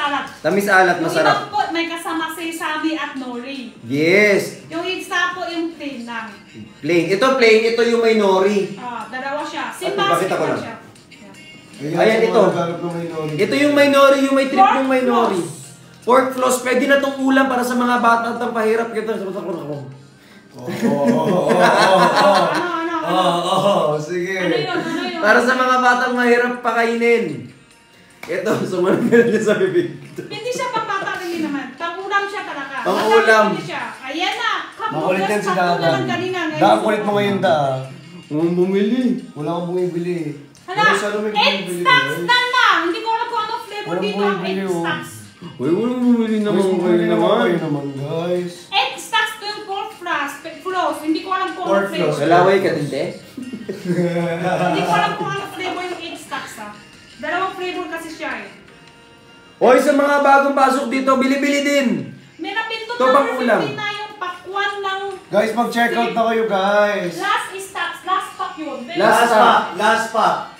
alat. Tamis alat, masarap. Yung iba po, may kasama sesame at nori. Yes. Yung isa po, yung plain lang. Plain. Ito plain, ito yung may nori. Dalawa siya. Pakita ko lang. Siya. Ayan, ito. Ito yung may nori, yung may trip yung may nori. Pork floss. Pwede na itong ulam para sa mga bata at ang pahirap. Sige. Ano yun? Para sa mga batang mahirap pakainin. Ito, sumunod na niya sa bibig. Hindi siya pang-bata rin naman. Pang-ulam siya talaga. Pang-ulam. Ayan na. Makulit yan si Dadan. Daan, kulit mo ngayon da. Huwag bumili. Wala kang bumibili. Hala, 8 stacks na lang. Hindi ko alam kung ano flavor dito. 8 stacks. Uy, walang bumili naman kayo naman. Guys. 8 stacks to yung pork floss. Hindi ko alam kung ano flavor. Salaway ka din, te? Hindi ko alam kung ano flavor yung 8 stacks ha. Dalawang flavor kasi siya eh. Hoy, sa mga bagong pasok dito, bili-bili din. May napindot Ito bang number ulam? 15 na yung pakwan ng... Guys, mag-check out na kayo, guys. Last stacks. Last pack yun. Last pack.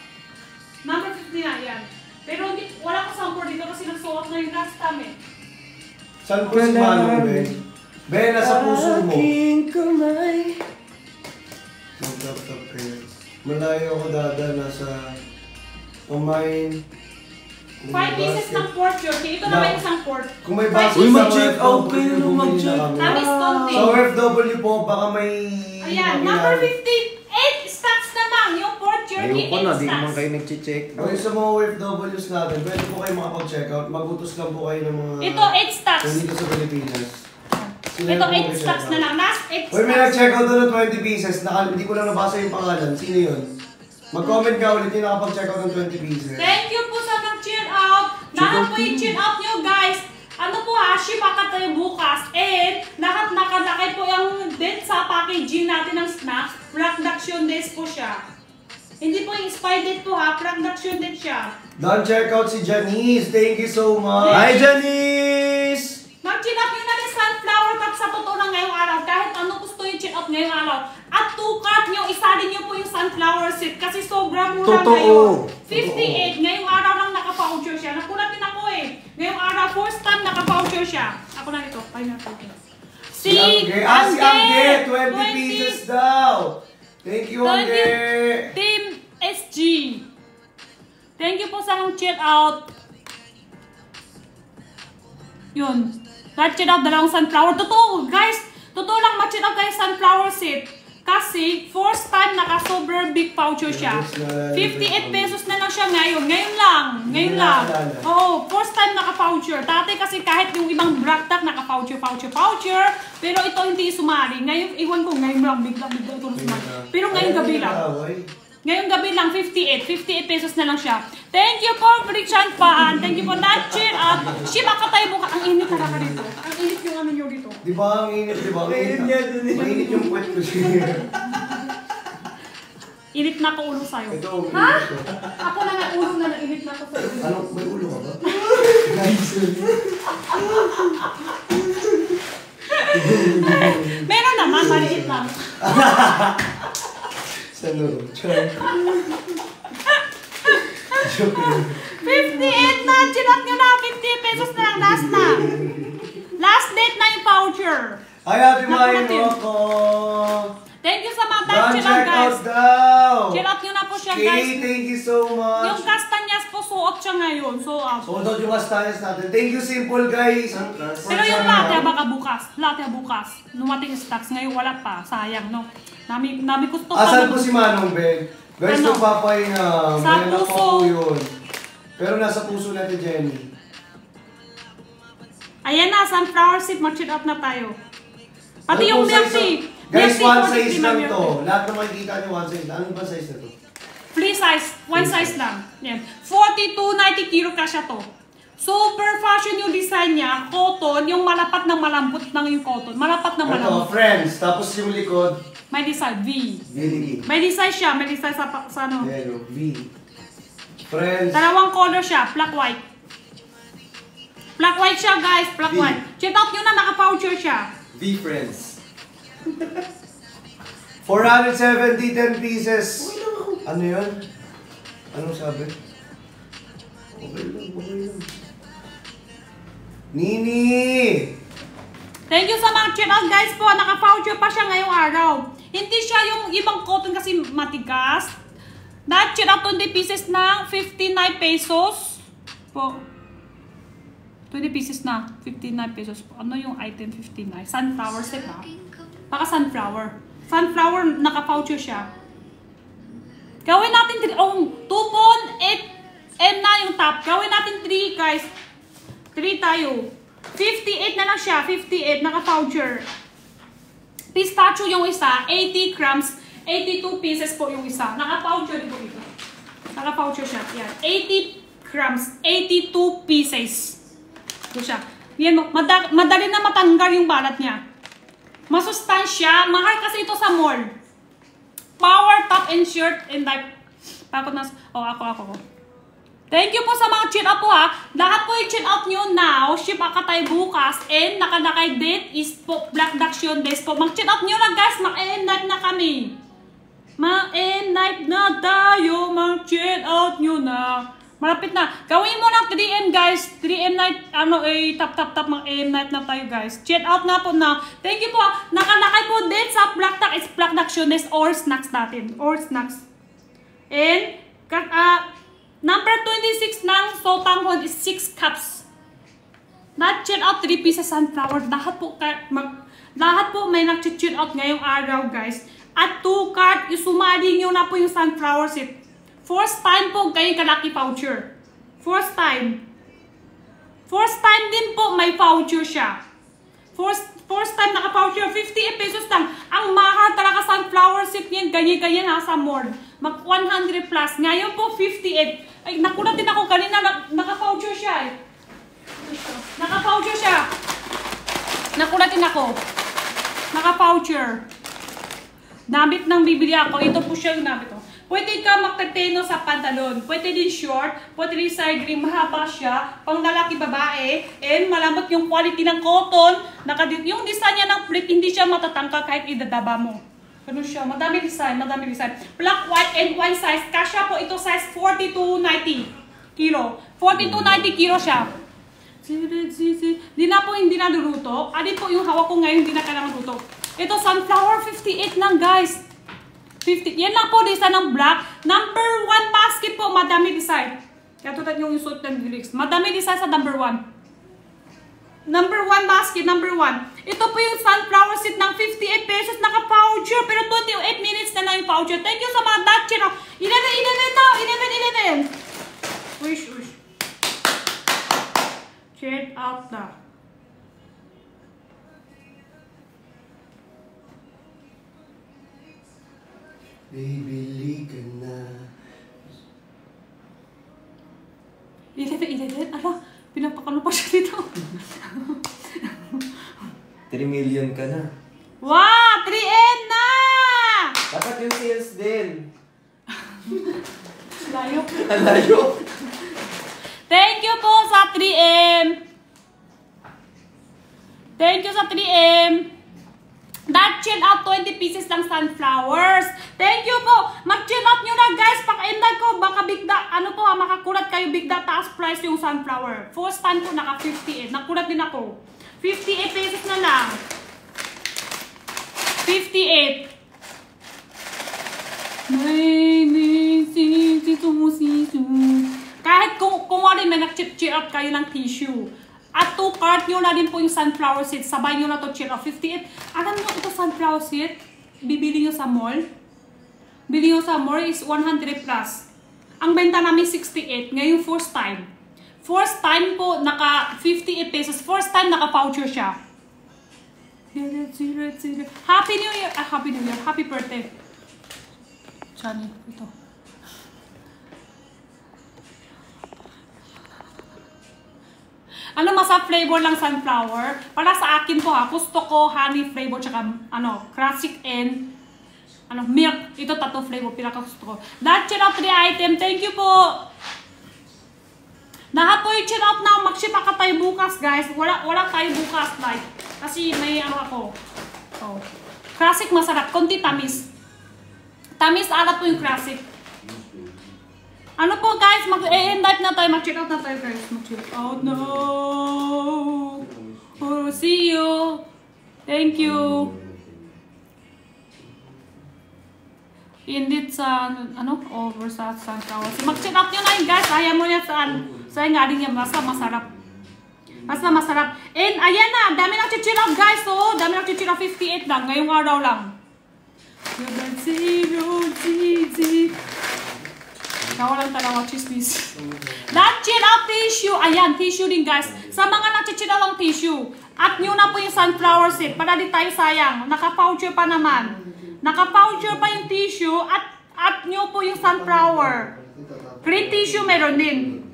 Number 15 na yan. Pero hindi, wala ko sample dito kasi nagsuot na yung last time eh. Saan po si Manong, Ben? Ben, nasa puso mo. Kamay. Mag-tap-tap kayo. Malayo ako dada, nasa kumain. 5 pieces ng pork jerky. Ito naman isang pork. Kung may basket Uy, sa mag-check out kayo nung bumili mag-check. na kami. Tamis konti. Sa OFW po, baka may... Ayan, number 58 stacks na lang. Yung pork jerky, Ayoko na, 8 di naman stacks. kayo nag-check. Okay, sa mga OFWs natin, pwede po kayo makapag-check out. Magutos lang po kayo ng mga... Ito, 8 stacks. Dito sa Pilipinas. Ito, 8 stacks na lang. Last 8 Uy, may stacks. nag-check out doon ng 20 pieces. Hindi ko lang nabasa yung pangalan. Sino yun? Mag-comment ka ulit yung nakapag-check out ng 20 pieces. Thank you po sa nag-chill out. Lahat po yung chill out nyo, guys. Ano po ha, shipakat tayo bukas. And lahat nakalakay po yung date sa packaging natin ng snacks. Production days po siya. Hindi po yung expired date po ha, production date siya. Don't check out si Janice. Thank you so much. Hi, Janice! Mag-chill out nyo na rin sunflower cup sa totoo ng ngayong araw. Kahit ano gusto yung chill out ngayong araw. At 2 cart nyo, isalin nyo po yung sunflower seed. Kasi sobrang mura Totoo. ngayon. 58, ngayong araw lang naka-voucher siya. Nakulat din ako eh. Ngayong araw, first time naka-voucher siya. Ako na ito. Ay, na ito. Si Angge, 20 pieces daw. Thank you, Angge. Team SG. Thank you po sa chill out. Yun. Chill out, dalawang sunflower. Totoo, guys. Totoo lang, ma-chill out kayo sunflower seed. Kasi, first time naka-sober big voucher siya. 58 pesos na lang siya ngayon. Ngayon lang. Oo, first time naka-voucher. Dati kasi kahit yung ibang braktak naka-voucher. Pero ito hindi sumari. Ngayon, iwan ko, ngayon lang, bigla ito sumari. Pero ngayong gabi lang. Ngayong gabi lang, 58 pesos na lang siya. Thank you po, Richard Paan. Thank you po, Natchin. At Shiba ka tayo buka. Ang init talaga dito. Ang init yung ano nyo dito. Di ba ang init, di ba? Mainit yung puwet ko siya. Init na ko ulo sa'yo. Ito, ang ha? init ko. Ako na nga ulo na init na ko sa'yo. Ano, may ulo ka ba? Meron naman, maliit lang. Sa loob. Joke 58 na! Chinat nyo na! 50 pesos na lang. Last na. Last date na yung voucher. Ay, Ate Mayin ako. Thank you sa mga time. Don't Chill out, check guys. out daw. Chill out nyo na po siya, Kay, guys. thank you so much. Yung kastanyas po, suot siya ngayon. So, Sold out yung kastanyas natin. Thank you, Simple, guys. pero yung latte, baka bukas. Latte bukas. Numating stocks. Ngayon wala pa. Sayang, no? Nami gusto pa. Asan po si Manong, Ben? Guys, Ano? nagpapahinga. Sa May anak pa puso. po yun. Pero nasa puso natin, Jenny. Ayan na, sunflower seed. Mag-chill out na tayo. Pati Ano yung po milk size tea. Guys, Milk tea, one 43 size na lang milk to. tea. Lahat na makikita niyo, one size. Ano ba size na to? Free size. One size lang. Yan. 42.90 kilo kasya to. Super fashion yung design niya. Cotton. Yung malapat ng malambot ng yung cotton. Malapat ng Ito, malambot. friends. Tapos yung likod. May design. V. V. May design siya. May design sa ano. Ayan o, V. Friends. Dalawang color siya. Black white. Black white siya, guys. Black V. white. Check out nyo na. Naka-voucher siya. V friends. 470, 10 pieces. Ano yun? Anong sabi? Okay lang, okay lang. Nini! Thank you sa mga check out guys po. Naka-voucher pa siya ngayong araw. Hindi siya yung ibang cotton kasi matigas. Na-check out 20 pieces ng 59 pesos. Po. 20 pieces na. 59 pesos po. Ano yung item 59? Sunflower set ha? Baka sunflower. Sunflower, naka-voucher siya. Gawin natin 2.8 M na yung top. Gawin natin 3 guys. 3 tayo. 58 na lang siya. 58. Naka-voucher. Pistachio yung isa. 80 grams. 82 pieces po yung isa. Naka-voucher po ito. Naka-voucher siya. Yan. 80 grams. 82 pieces. Ito siya. Yan. Madali na matanggal yung balat niya. Masustansya. Mahal kasi ito sa mall. Power top and shirt and like. Pakot na. Oh, ako. Thank you po sa mga check out po ha. Lahat po yung check out nyo now. Ship akatay bukas. And nakalakay date is po Black Daction Days po. Mag-check out nyo na guys. Mag-end night na kami. Ma-end night na tayo. Mag-check out nyo na. Malapit na. Gawin mo na 3M guys. 3M night. Tap. Mag-end night na tayo guys. Check out na po na. Thank you po ha. Nakalakay po date sa Black Dac is Black Daction Days or snacks natin. Or snacks. And number 26 ng sotanghon is 6 cups. Na-check out 3 pieces sunflower. Lahat po may nag-check out ngayong araw guys. At 2 card, isumali nyo na po yung sunflower set. First time po kayo kalaki voucher. First time din po may voucher siya. First time naka-voucher, 58 pesos lang. Ang mahal talaga sunflower set niyan. Ganyan ha sa mall. Mag 100 plus. Ngayon po 58. Ay, nakulat din ako. Kanina naka-voucher siya eh. Naka-voucher siya. Nakulat din ako. Naka-voucher. Damit nang bibili ako. Ito po siya yung damit ko. Pwede ka magtateno sa pantalon. Pwede din short. Pwede din side green. Mahaba siya. Pang lalaki babae. And malamot yung quality ng cotton. Yung design niya ng flip, hindi siya matatangka kahit idadaba mo. Ganun siya. Madami design. Black, white, and one size. Kasya po ito size 42.90 kilo. 42.90 kilo siya. Hindi na luluto. Adin po yung hawak ko ngayon, hindi na kailangan luto. Ito, sunflower 58 lang guys. 50. Yan lang po, design ng black. Number 1 basket po, madami design. Kaya tutad yung suit ng lyrics. Madami design sa number 1. Number 1 basket, number 1. Ito po yung sunflower seed ng 58 pesos. Naka-voucher, pero 28 minutes na lang yung voucher. Thank you sa mga Dutch. 11 to. 11. Wish. Check out na. Bibili ka na. 11. Ala, pinapakalo pa siya dito. 3 million ka na. Wow! 3M na! Dapat yung sales din. Layo. Layo. Thank you po sa 3M. Thank you sa 3M. That chill out 20 pieces lang sunflowers. Thank you po. Mag-chill out nyo na guys. Paka-endag ko. Baka bigda. Ano po ha. Makakulat kayo bigda. Taas price yung sunflower. First time po naka 58. Nakulat din ako. 58 pesos na lang. 58. Kahit kung wala may nag-chill out kayo ng tissue. At 2 cart nyo na din po yung sunflower seed. Sabay nyo na to chill out. 58. Alam nyo ito sunflower seed? Bibili nyo sa mall. Bili nyo sa mall is 100 plus. Ang benta namin 68. Ngayon first time. First time po naka 58 pesos. First time naka voucher siya. Happy New Year. Happy New Year. Happy birthday. Johnny, ito. Ano masa flavor lang sunflower? Para sa akin po ha, gusto ko honey flavor tsaka classic and milk. Ito tato flavor, pinaka gusto ko. That check out 3 item. Thank you po. Lahat po yung check out na mag-ship ka tayo bukas guys. Wala tayo bukas like. Kasi may ako. Oh. Classic masarap, konti tamis. Tamis alat po yung classic. Ano po guys, mag-end live na tayo, mag-check out na tayo guys. Mag-check out na. Thank you. Indeed sa ano over sa sunflower. Mag-check out nyo na yun guys. Ayaw mo niya sa ngaling niya. Basta masarap. Basta masarap. And ayan na. Dami nang chill out guys. Oh. Dami nang chill out. 58 lang. Ngayong araw lang. Nawalan talaga chismis. That chill out tissue. Ayan. Tissue din guys. Sa mga nag-chill out ng tissue. At nyo na po yung sunflower seed. Para di tayo sayang. Naka-poucher pa naman. Naka-poucher pa yung tissue at nyo po yung sunflower. Green tissue meron din.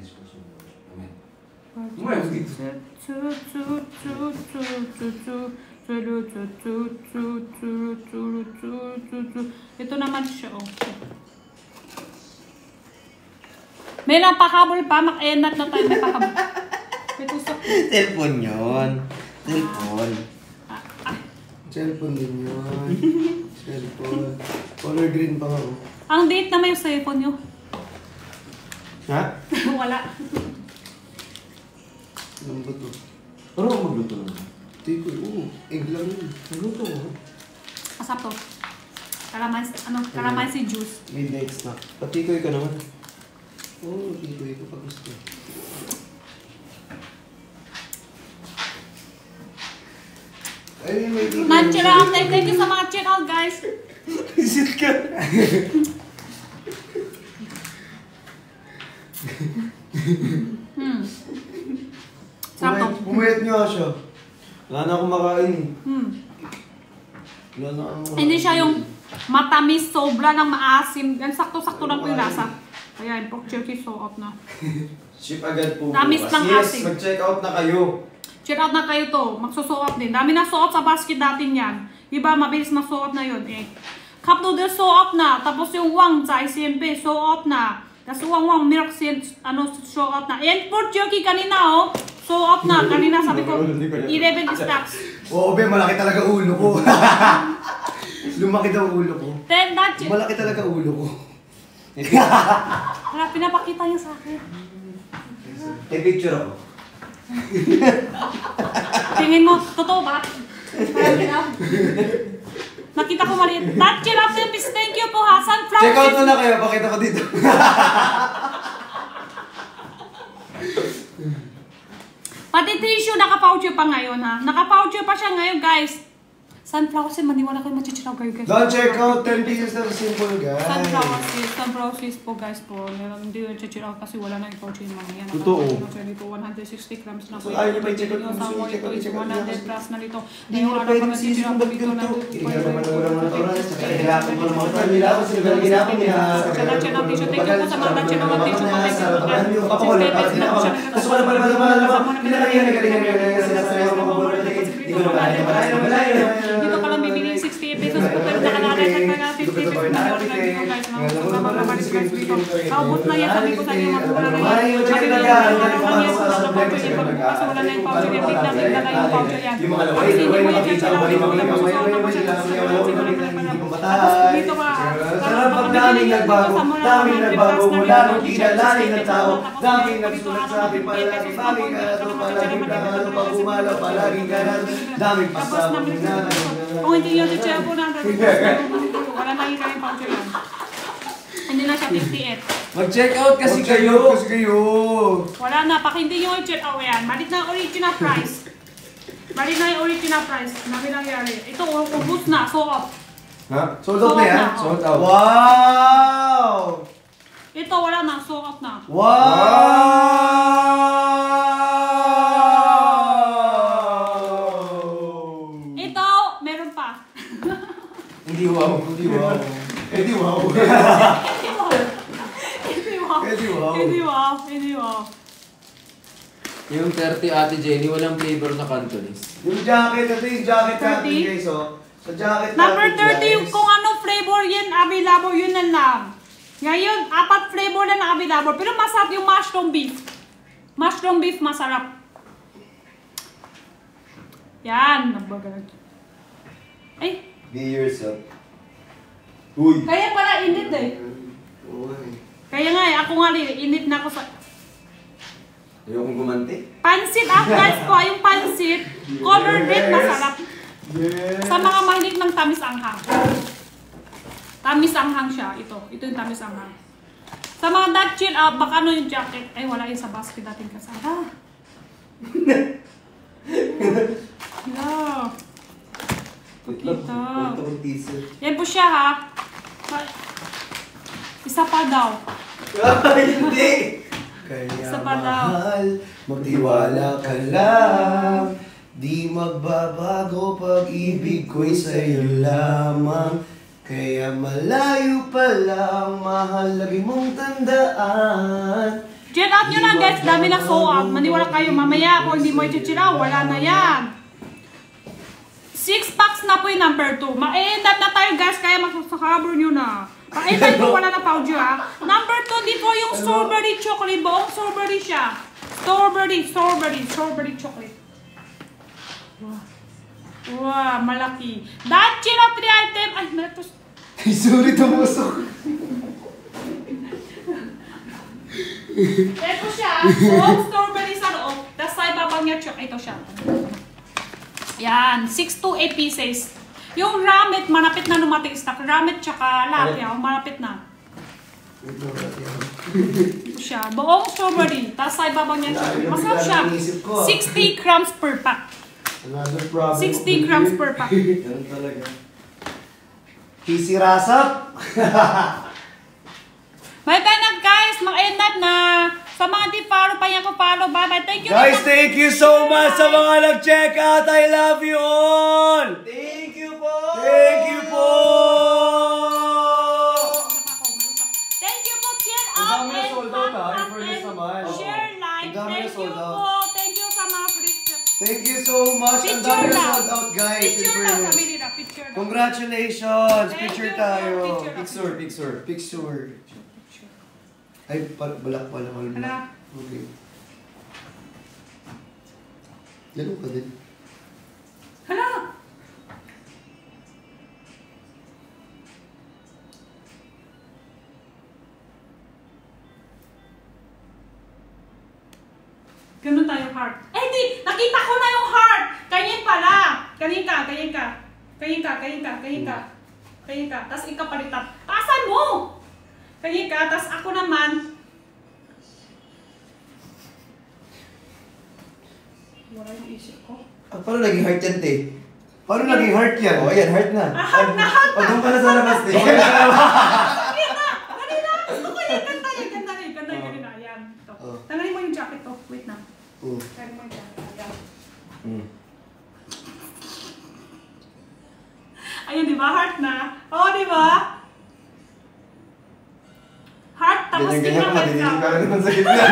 Ito naman siya. Oh. May napahabol pa. Mak-enat na tayo. May pahabol. Ito sa... Cellphone yun. Cellphone. Cellphone din yun. Cellphone. Color green pa nga. Ang date na may cellphone nyo. Ha? Wala. Lambot to. Ano ako magluto naman? Tiko, egg lang yun. Magluto ko. Asap to. Kalamansi juice. Midnight snack. Patikoy ka naman. Oo, tikoy ko pag gusto. Ay, may tikoy. Chill out. Thank you sa mga chill out guys. Isit ka. Sarap to. Pumayat niyo siya. Wala na akong makain. Wala na akong Hindi siya yung matamis, sobra ng maasim. Yan, sakto-sakto lang po yung lasa. Ayan, pork jerky so off na. Ship agad po. Tamis lang yes, asim. mag-check out na kayo. Check out na kayo to. Magsusuot din. Dami na suot sa basket natin yan. Diba, mabilis masuot na yun. Eh. Cup noodle suot na. Tapos yung wang sa ICMP suot na. Tapos wang milk suot na. And pork jerky kanina oh. Suot na. Kanina sabi ko 11 stacks. Oo, be, malaki talaga ulo ko. Lumaki daw ulo ko. Then that Malaki talaga ulo ko. wala, pinapakita niya sa akin. May picture ako. Tingin mo, totoo ba? Nakita ko maliit. That chill up service, thank you po ha. Sunflower. Check out mo na kayo, pakita ko dito. Pati tissue, naka-poucher pa ngayon ha. Naka-poucher pa siya ngayon guys. Sunflower seed, maniwala kayo machichiraw kayo guys. Don't check out 10 pieces na simple, guys. Sunflower seeds po guys po. Hindi yung chichiraw kasi wala na i-poucher yung mga yan. Totoo. Ito 160 grams na po. So, ayaw niyo ba i-check out? Sa mo ito is 100 plus na nito. Hindi nyo na pwedeng sisipong ba't ganito? Hindi nga naman walang mga oras. Kailangan ko ng mga oras. Kailangan sila ba ginapin niya? Channel tissue. Thank you po sa mga channel ng tissue. Thank you po. Tapos wala pa. Pinakayan na galingan. Sinasabi ako mga hindi ko na malayo. Dito ka lang bibili 60 pesos po pero nakalagay sa mga 50 pesos na meron lang dito guys. Kasama pa malis guys dito. Kaubot na yan, sabi ko sa inyo magmula na yan. Sabi ko yung araw lang yan, wala na poucher yan. Pagpapasa wala na yung poucher yan, bigla na yung poucher yan. Kasi hindi mo yung chachalaw, hindi mo lang masusunod na siya. Tapos dito ka, sarap pag daming nagbago, daming nagbago mula nung kinalanin ng tao, daming nagsulat sa akin palagi, bagay ka na ito, palagi ka na ito, pag umalaw, palagi ka na ito, daming pasama mo na. Kung hindi yung chichaw po na, wala na yung kanyang poucher yan. Hindi na siya 58. Mag-check out kasi kayo. Wala na, pag hindi yung check out yan, balik na original price. Balik na yung original price. Nabi nangyari. Ito, ubus na, so off. Ha? Sold out na yan? Sold out. Wow! Ito, wala na, so off na. Wow! Ito, meron pa. Hindi wow. Hindi wow. Hindi wow. Hindi wow. Yung 30 Ate Jenny, walang flavor na Cantonese. Yung jacket, ito yung jacket 30? natin guys, oh. Sa jacket Number natin, 30, yung kung anong flavor yan, available, yun na lang. Ngayon, 4 flavor na available. Pero masarap yung mushroom beef. Mushroom beef, masarap. Yan, nagbagal. Ay, Be yourself. Uy! kaya pala init eh. Uy. Kaya nga eh, ako nga init na ako sa... Ayokong gumanti. Pansit, guys po, yung pansit, color red, masarap. Yes. Sa mga mahilig ng tamis anghang. Tamis anghang siya. Ito yung tamis anghang. Sa mga that chill out, baka ano yung jacket. Ay, wala yun sa basket natin kasama. Hello. Pakita. Yan po siya ha. Isa pa daw. Hindi! Kaya mahal, magtiwala ka lang. Di magbabago pag-ibig ko'y sa'yo lamang. Kaya malayo pa lang, mahal, lagi mong tandaan. Chill out nyo na guys, dami na show out. Maniwala kayo mamaya kung hindi mo i-chill wala na yan. 6 packs na po yung number 2. Ma-end up na tayo guys, kaya magsasakabro nyo na. Pa-end up wala na powder ha. Number 2 dito yung strawberry chocolate. Buong strawberry siya. Strawberry chocolate. Wow, malaki. That chill out 3 item. Ay, natos. Ay, sorry, tumusok. Ito siya. Buong strawberry sa loob. Tapos sa ibabang niya chocolate. Ito siya. Yan. 6 to 8 pieces. Yung ramet, malapit na lumating stock. Ramet tsaka lapya, malapit na. Ito siya. Buong strawberry. Tapos sa ibabang niya chocolate. Masarap siya. 60 grams per pack. 60 grams per pack. Ganun talaga. Easy rasap. Bye-bye na guys. Mag-end na. Sa mga di follow pa yan ko follow. Bye-bye. Thank you. Guys, thank you so much sa mga nag-check out. I love you all. Thank you po. Thank you po. Thank you po. Cheer out and share like. Thank you po. Thank you sa mga free. Thank you so much. Ang dami na sold out, guys. Picture lang kami nila. Picture lang. Congratulations. Thank Picture you, tayo. picture. Picture. Ay, balak pala. Hala. Okay. Ganun ka din. Hala. Ganun tayo heart. Eh di, nakita ko na yung heart. Kanyin pala. Kanyin ka. Tapos ikaw palitan. Taasan mo. Kanyin ka. Tapos ako naman. Wala yung isip ko. Paano naging heart yan, te? Paano naging heart yan? O, ayan, heart na. Heart na. Pag doon ka na sa labas, te. Kanina. Gusto ko yung ganda yun. Ayan. Ito. Tanggalin mo yung jacket to. Wait na. Tanggalin mo yung jacket. Ayan. Ayun, di ba? Heart na. Oo, di ba? Heart, tapos tingnan ka. Madidinig ka naman sa gitna.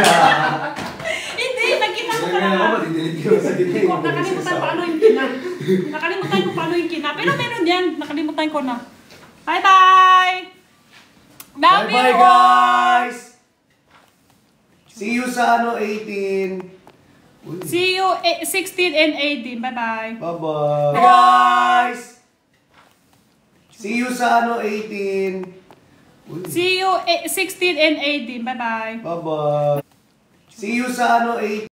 Hindi, nagkita ko talaga. Madidinig ka sa gitna. Nakalimutan ko ano yung kina. Pero meron yan. Nakalimutan ko na. Bye-bye! Love you Bye-bye, all. guys! See you sa 18. See you 16 and 18. Bye-bye. Bye-bye. Guys! See you sa 18. See you 16 and 18. Bye-bye. Bye-bye. See you sa 18.